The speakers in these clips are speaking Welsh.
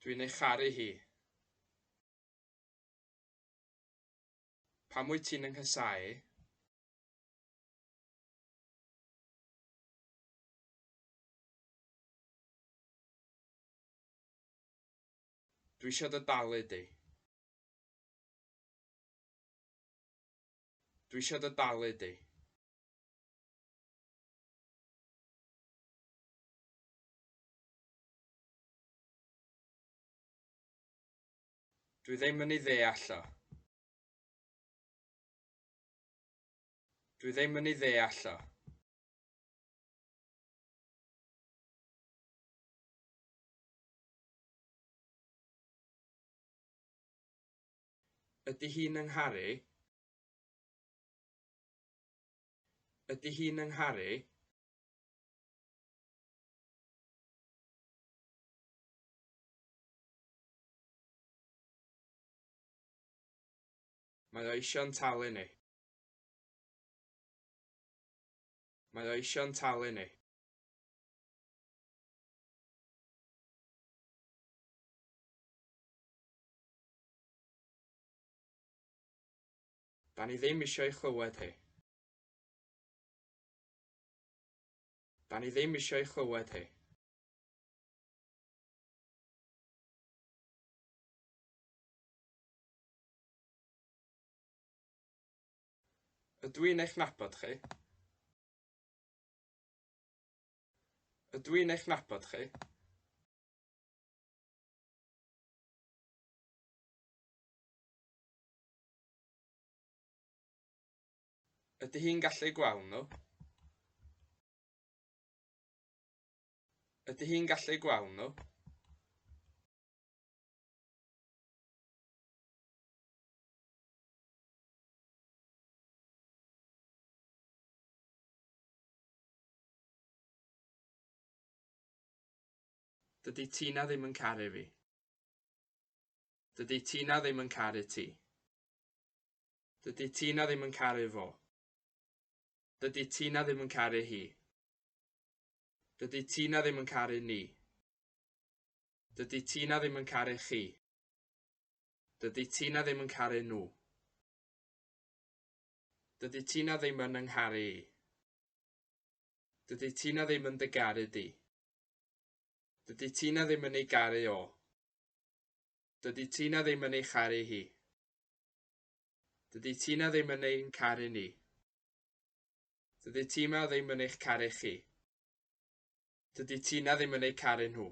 Dwi'n ei charu hi. Pam wyt ti'n yng nghysáu? Dwi isio dy dalu di. Dwi isio dy dalu di. Dwi ddim yn ei ddeall o. Dwi ddim yn ei ddeall o. Ydy hi'n yng ngharu? Ydy hi'n yng ngharu? Mae o isio'n talu ni. Mae o isio'n talu ni. Da ni ddim eisiau ei chlywed hi. Da ni ddim eisiau ei chlywed hi. Ydw i'n eich nabod chi? Ydw i'n eich nabod chi? Ydy hi'n gallu gweld nhw? Ydy hi'n gallu gweld nhw? Dydy Tina ddim yn caru fi. Dydy Tina ddim yn caru ti. Dydy Tina ddim yn caru fo. Dydy Tina ddim yn caru hi. Dydy Tina ddim yn caru ni. Dydy Tina ddim yn caru chi. Dydy Tina ddim yn caru nhw. Dydy Tina ddim yn yngharu i. Dydy Tina ddim yn dy garu di. Dydy Tina ddim yn ei garu o. Dydy Tina ddim yn ei charu hi. Dydy Tina ddim yn ein caru ni. Dydy Tina ddim yn eich caru chi. Dydy Tina ddim yn ei caru nhw.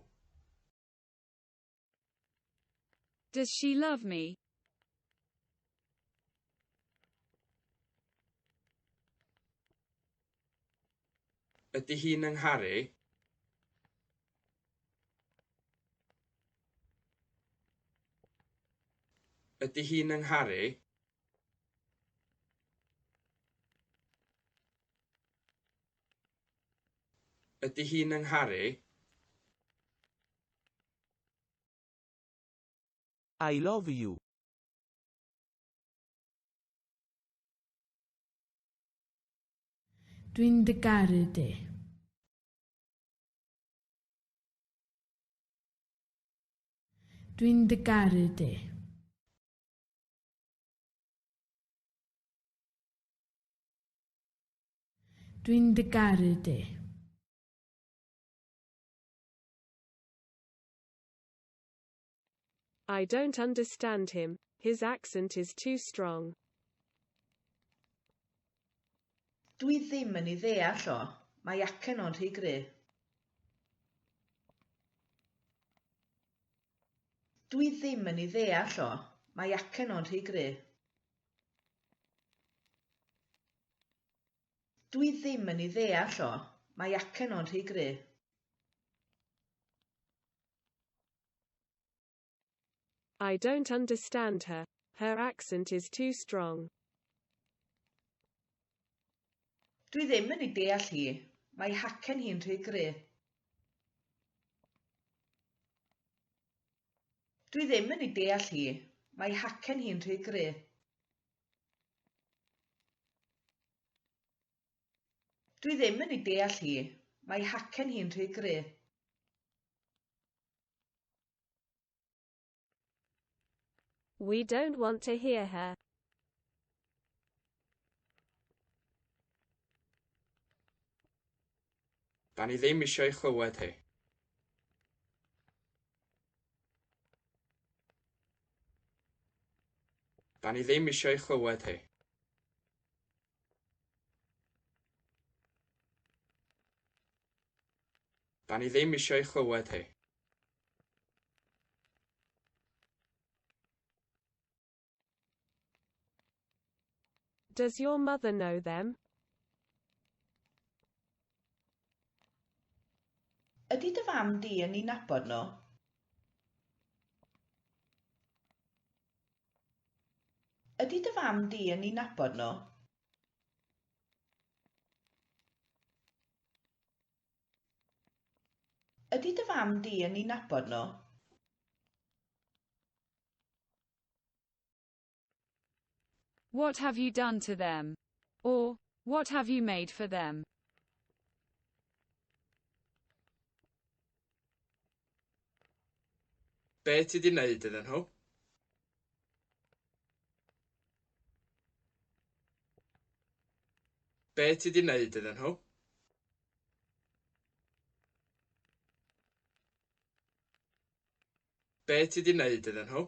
Does she love me? Ydy hi'n yng ngharu? Ydy hi'n yng ngharu? Ydy hi'n yng ngharu? I love you. Dwi'n dy garu di. Dwi'n dy garu di. Dwi'n dy garu di. I don't understand him. His accent is too strong. Dwi ddim yn ei ddeall o. Mae acen o'n rhy gry. Dwi ddim yn ei ddeall o. Mae acen o'n rhy gry. Dwi ddim yn ei ddeall o. Mae acen o'n rhy gry. I don't understand her. Her accent is too strong. Dwi ddim yn ei deall hi. Mae hacen hi'n rhy gry. Dwi ddim yn ei deall hi. Mae hacen hi'n rhy gry. Dwi ddim yn ei deall hi. Mae hacen hi'n rhy gry. We don't want to hear her. Da ni ddim eisiau ei chlywed hi. Da ni ddim eisiau ei chlywed hi. Da ni ddim eisiau ei chlywed hi. Does your mother know them? Ydy dy fam di yn ei nabod nhw? Ydy dy fam di yn ei nabod nhw? Ydy dy fam di yn ei nabod nhw? What have you done to them? Or, what have you made for them? Be ti di wneud iddyn nhw? Be ti di wneud iddyn nhw? Be ti di wneud iddyn nhw?